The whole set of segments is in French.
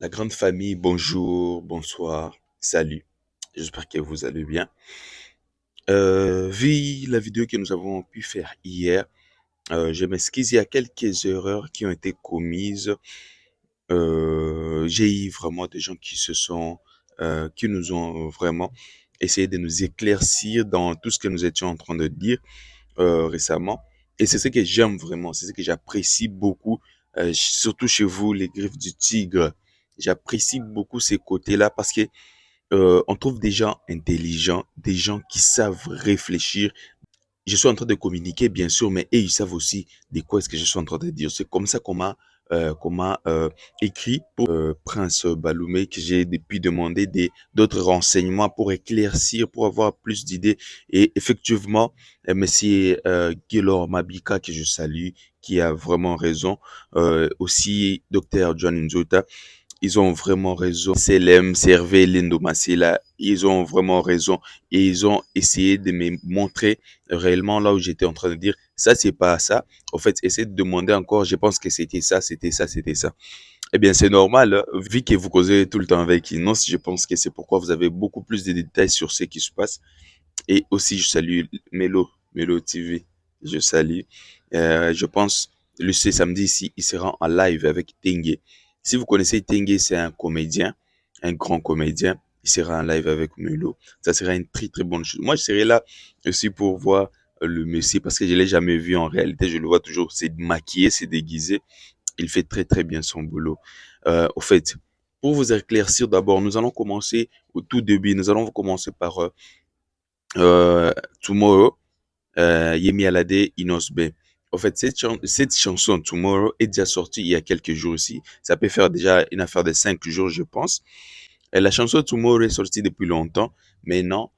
La grande famille, bonjour, bonsoir, salut. J'espère que vous allez bien. Vu la vidéo que nous avons pu faire hier, je m'excuse, il y a quelques erreurs qui ont été commises. J'ai eu vraiment des gens qui nous ont vraiment essayé de nous éclaircir dans tout ce que nous étions en train de dire récemment. Et c'est ce que j'aime vraiment, c'est ce que j'apprécie beaucoup, surtout chez vous, les griffes du tigre. J'apprécie beaucoup ces côtés-là parce que on trouve des gens intelligents, des gens qui savent réfléchir. Je suis en train de communiquer, bien sûr, mais eux, ils savent aussi de quoi est-ce que je suis en train de dire. C'est comme ça qu'on m'a écrit pour Prince Baloumé, que j'ai depuis demandé d'autres renseignements pour éclaircir, pour avoir plus d'idées. Et effectivement, Monsieur Guilor Mabika, que je salue, qui a vraiment raison, aussi Docteur John Nzota, ils ont vraiment raison. Selem, Servé, Lindo Masila, ils ont vraiment raison. Et ils ont essayé de me montrer réellement là où j'étais en train de dire, ça, c'est pas ça. En fait, essayez de demander encore, je pense que c'était ça, c'était ça, c'était ça. Eh bien, c'est normal, hein. Vu que vous causez tout le temps avec Inos, je pense que c'est pourquoi vous avez beaucoup plus de détails sur ce qui se passe. Et aussi, je salue Melo TV. Je salue. Je pense, le ce samedi ici, il sera en live avec Tengue. Si vous connaissez Tengue, c'est un comédien, un grand comédien. Il sera en live avec Melo. Ça sera une très très bonne chose. Moi, je serai là aussi pour voir le Messi parce que je l'ai jamais vu en réalité. Je le vois toujours, c'est maquillé, c'est déguisé. Il fait très très bien son boulot. Au fait, pour vous éclaircir d'abord, nous allons commencer au tout début. Nous allons commencer par Tomorrow, Yemi Alade, Inos B. En fait, cette chanson Tomorrow est déjà sortie il y a quelques jours aussi. Ça peut faire déjà une affaire de 5 jours, je pense. Et la chanson Tomorrow est sortie depuis longtemps. Mais non,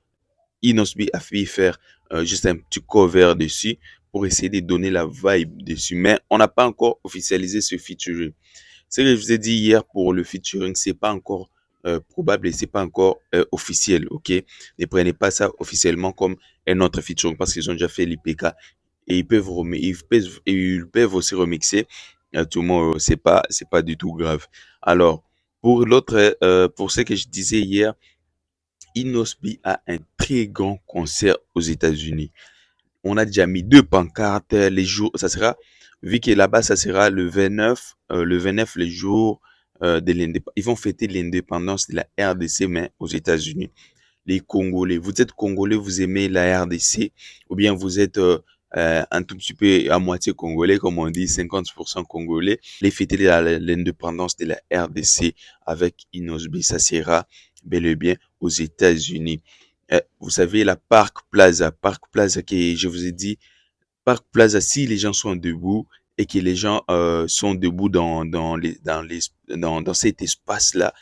Inos B a fait faire juste un petit cover dessus pour essayer de donner la vibe dessus. Mais on n'a pas encore officialisé ce featuring. Ce que je vous ai dit hier pour le featuring, c'est pas encore probable et c'est pas encore officiel, ok? Ne prenez pas ça officiellement comme un autre featuring parce qu'ils ont déjà fait l'IPK et ils peuvent aussi remixer. Tout le monde, c'est pas du tout grave. Alors, pour ce que je disais hier, Inosbi a un très grand concert aux États-Unis. On a déjà mis 2 pancartes, les jours, ça sera, vu que là-bas, ça sera le 29, les jours de l'indépendance. Ils vont fêter l'indépendance de la RDC, mais aux États-Unis. Les Congolais, vous êtes Congolais, vous aimez la RDC, ou bien vous êtes un tout petit peu à moitié Congolais, comme on dit, 50% Congolais. Les fêter l'indépendance de la RDC avec Inosbi, ça sera bel et bien aux États-Unis. Vous savez, la Park Plaza que je vous ai dit, Park Plaza, si les gens sont debout et que les gens sont debout dans cet espace-là,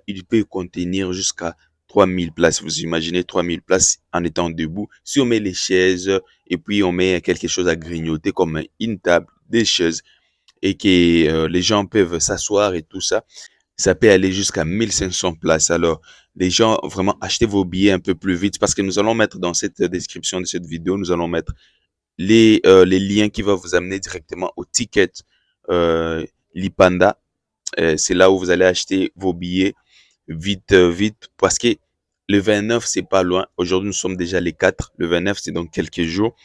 il peut contenir jusqu'à 3000 places. Vous imaginez 3000 places en étant debout. Si on met les chaises et puis on met quelque chose à grignoter comme une table, des chaises et que les gens peuvent s'asseoir et tout ça, ça peut aller jusqu'à 1500 places. Alors, les gens, vraiment, achetez vos billets un peu plus vite parce que nous allons mettre dans cette description de cette vidéo, nous allons mettre les liens qui vont vous amener directement au ticket Lipanda. C'est là où vous allez acheter vos billets vite, vite, parce que le 29, c'est pas loin. Aujourd'hui, nous sommes déjà les 4. Le 29, c'est dans quelques jours.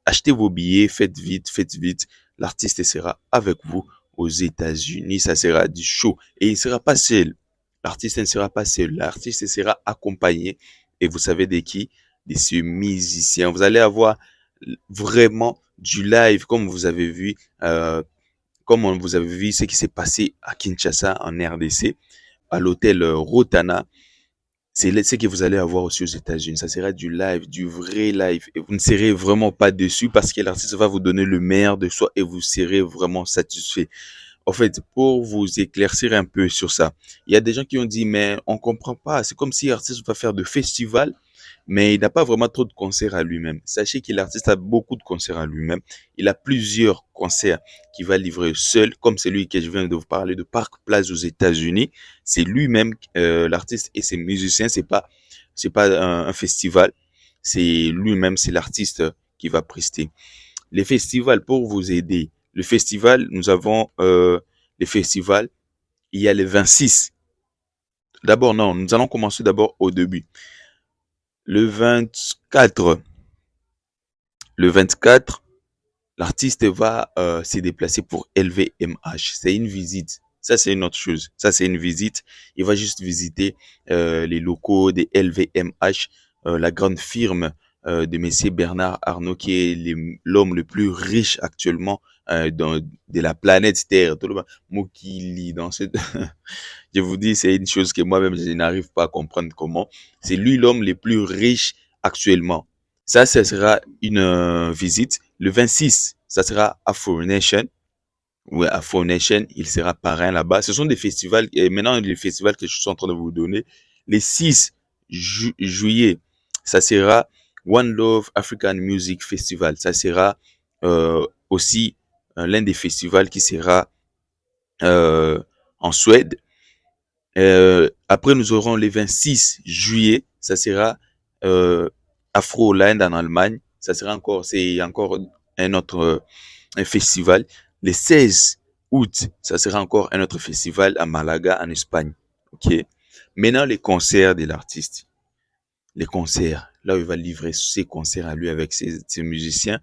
Achetez vos billets, faites vite, faites vite. L'artiste sera avec vous aux États-Unis. Ça sera du show. Et il ne sera pas seul. L'artiste ne sera pas seul. L'artiste sera accompagné. Et vous savez de qui? De ce musicien. Vous allez avoir vraiment du live, comme vous avez vu, ce qui s'est passé à Kinshasa, en RDC, à l'hôtel Rotana. C'est ce que vous allez avoir aussi aux États-Unis. Ça sera du live, du vrai live. Et vous ne serez vraiment pas déçus parce que l'artiste va vous donner le meilleur de soi et vous serez vraiment satisfait. En fait, pour vous éclaircir un peu sur ça, il y a des gens qui ont dit, mais on comprend pas. C'est comme si l'artiste va faire de festival, mais il n'a pas vraiment trop de concerts à lui-même. Sachez que l'artiste a beaucoup de concerts à lui-même. Il a plusieurs concerts qu'il va livrer seul, comme celui que je viens de vous parler de Park Place aux États-Unis. C'est lui-même, l'artiste et ses musiciens. C'est pas un festival. C'est lui-même, c'est l'artiste qui va prester. Les festivals pour vous aider. Le festival, nous avons les festivals. Il y a le 26. D'abord, non, nous allons commencer d'abord au début. Le 24. Le 24, l'artiste va se déplacer pour LVMH. C'est une visite. Ça, c'est une autre chose. Ça, c'est une visite. Il va juste visiter les locaux des LVMH, la grande firme de Monsieur Bernard Arnault, qui est l'homme le plus riche actuellement de la planète Terre. Tout le monde, moi qui lis dans cette... Je vous dis, c'est une chose que moi-même, je n'arrive pas à comprendre comment. C'est lui l'homme le plus riche actuellement. Ça sera une visite. Le 26, ça sera Afro Nation. Ouais, Afro Nation, il sera parrain là-bas. Ce sont des festivals, et maintenant, les festivals que je suis en train de vous donner. Les 6 juillet, ça sera One Love African Music Festival. Ça sera aussi l'un des festivals qui sera en Suède. Après, nous aurons le 26 juillet, ça sera Afroland en Allemagne. Ça sera encore, c'est encore un autre un festival. Le 16 août, ça sera encore un autre festival à Malaga, en Espagne. OK? Maintenant, les concerts de l'artiste. Les concerts, là où il va livrer ses concerts à lui avec ses musiciens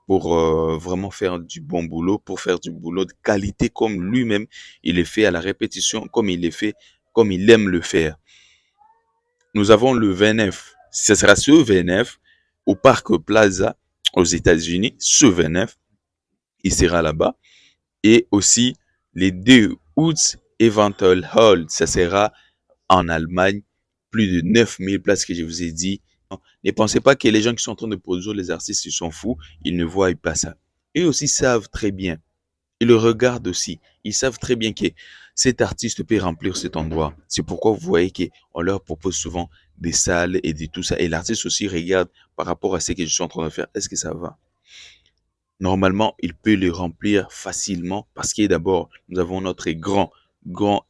pour vraiment faire du bon boulot, pour faire du boulot de qualité comme lui-même il le fait à la répétition, comme il le fait, comme il aime le faire. Nous avons le 29, ce sera ce 29 au Parc Plaza aux États-Unis, ce 29, il sera là-bas. Et aussi les 2 août, Evental Hall, ça sera en Allemagne, plus de 9000 places que je vous ai dit. Ne pensez pas que les gens qui sont en train de produire les artistes, ils sont fous, ils ne voient pas ça. Eux aussi savent très bien, ils le regardent aussi, ils savent très bien que cet artiste peut remplir cet endroit. C'est pourquoi vous voyez qu'on leur propose souvent des salles et de tout ça. Et l'artiste aussi regarde par rapport à ce que je suis en train de faire, est-ce que ça va? Normalement, il peut le remplir facilement parce que d'abord, nous avons notre grand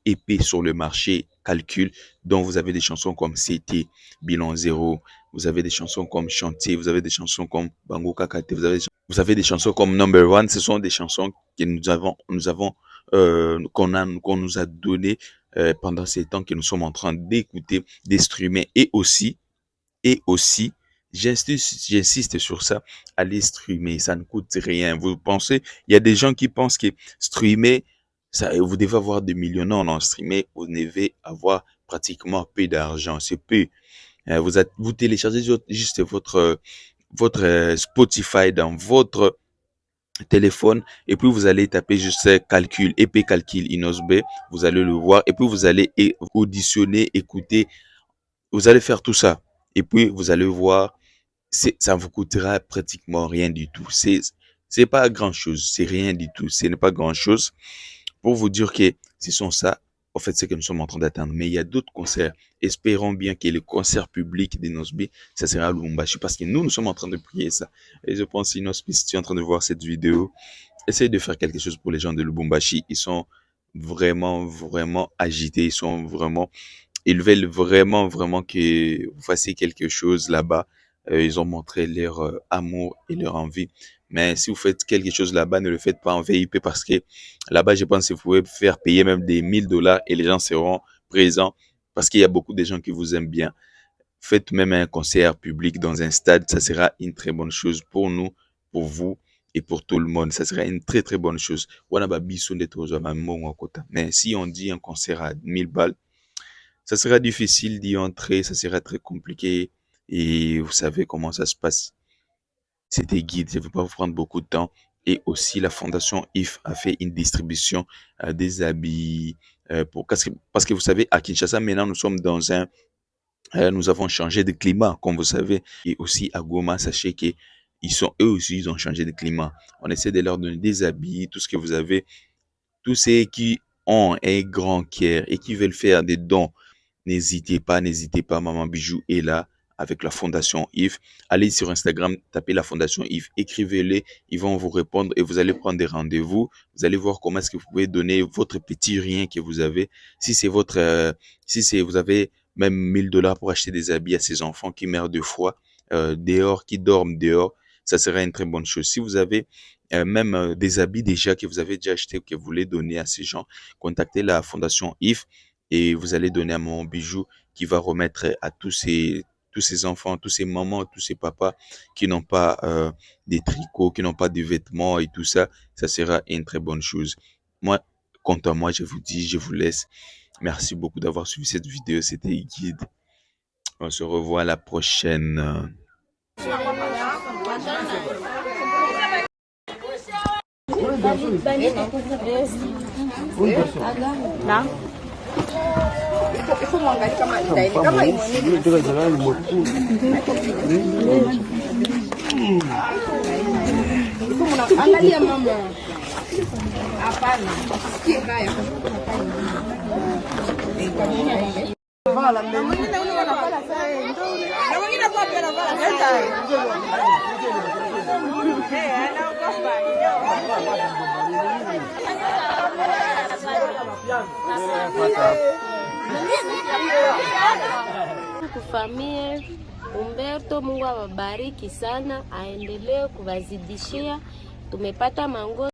épée sur le marché, Calcul, dont vous avez des chansons comme CT, Bilan Zéro, vous avez des chansons comme Chantier, vous avez des chansons comme Bango Kakate, vous avez des chansons comme Number One. Ce sont des chansons que qu'on nous a donné pendant ces temps que nous sommes en train d'écouter, de streamer et aussi, j'insiste sur ça, allez streamer, ça ne coûte rien. Vous pensez, il y a des gens qui pensent que streamer, ça, vous devez avoir des millions. Non, non, streamer, vous devez avoir pratiquement peu d'argent. C'est peu. Vous téléchargez juste votre Spotify dans votre téléphone et puis vous allez taper juste calcul, épée calcul Inosb, vous allez le voir et puis vous allez auditionner, écouter, vous allez faire tout ça. Et puis, vous allez voir, ça vous coûtera pratiquement rien du tout. C'est pas grand chose. C'est rien du tout. Ce n'est pas grand chose. Pour vous dire que ce sont ça, en fait, c'est que nous sommes en train d'atteindre. Mais il y a d'autres concerts. Espérons bien que le concert public de Nosby, ça sera à Lubumbashi parce que nous sommes en train de prier ça. Et je pense, Nosby, si tu es en train de voir cette vidéo, essaye de faire quelque chose pour les gens de Lubumbashi. Ils sont vraiment agités. Ils veulent vraiment que vous fassiez quelque chose là-bas. Ils ont montré leur amour et leur envie. Mais si vous faites quelque chose là-bas, ne le faites pas en VIP parce que là-bas, je pense que vous pouvez faire payer même des $1000 et les gens seront présents parce qu'il y a beaucoup de gens qui vous aiment bien. Faites même un concert public dans un stade, ça sera une très bonne chose pour nous, pour vous et pour tout le monde. Ça sera une très bonne chose. Mais si on dit un concert à 1000 balles, ça sera difficile d'y entrer, ça sera très compliqué et vous savez comment ça se passe. C'est des guides, ça ne va pas vous prendre beaucoup de temps. Et aussi, la fondation IF a fait une distribution des habits parce que vous savez, à Kinshasa, maintenant, nous sommes dans nous avons changé de climat, comme vous savez. Et aussi à Goma, sachez que eux aussi, ils ont changé de climat. On essaie de leur donner des habits, tout ce que vous avez. Tous ceux qui ont un grand cœur et qui veulent faire des dons, n'hésitez pas, Maman Bijou est là avec la Fondation Yves. Allez sur Instagram, tapez la Fondation Yves, écrivez-les, ils vont vous répondre et vous allez prendre des rendez-vous. Vous allez voir comment est-ce que vous pouvez donner votre petit rien que vous avez. Si c'est vous avez même $1000 pour acheter des habits à ces enfants qui meurent de froid dehors, qui dorment dehors, ça serait une très bonne chose. Si vous avez même des habits déjà que vous avez déjà achetés, que vous voulez donner à ces gens, contactez la Fondation Yves et vous allez donner à Maman Bijou qui va remettre à tous ces enfants, tous ces mamans, tous ces papas qui n'ont pas des tricots, qui n'ont pas de vêtements et tout ça. Ça sera une très bonne chose. Moi, quant à moi, je vous dis, je vous laisse. Merci beaucoup d'avoir suivi cette vidéo. C'était Guide. On se revoit à la prochaine. Angalia mama. Hapana. Sikie haya. Vala mbele. Mwingine yule anavala sasa ndio. Na mwingine kwa pia anavala sasa. Anaogopa. Kufamie Umberto, Mungu awabariki sana, aendelee kuwazidishia. Tumepata mango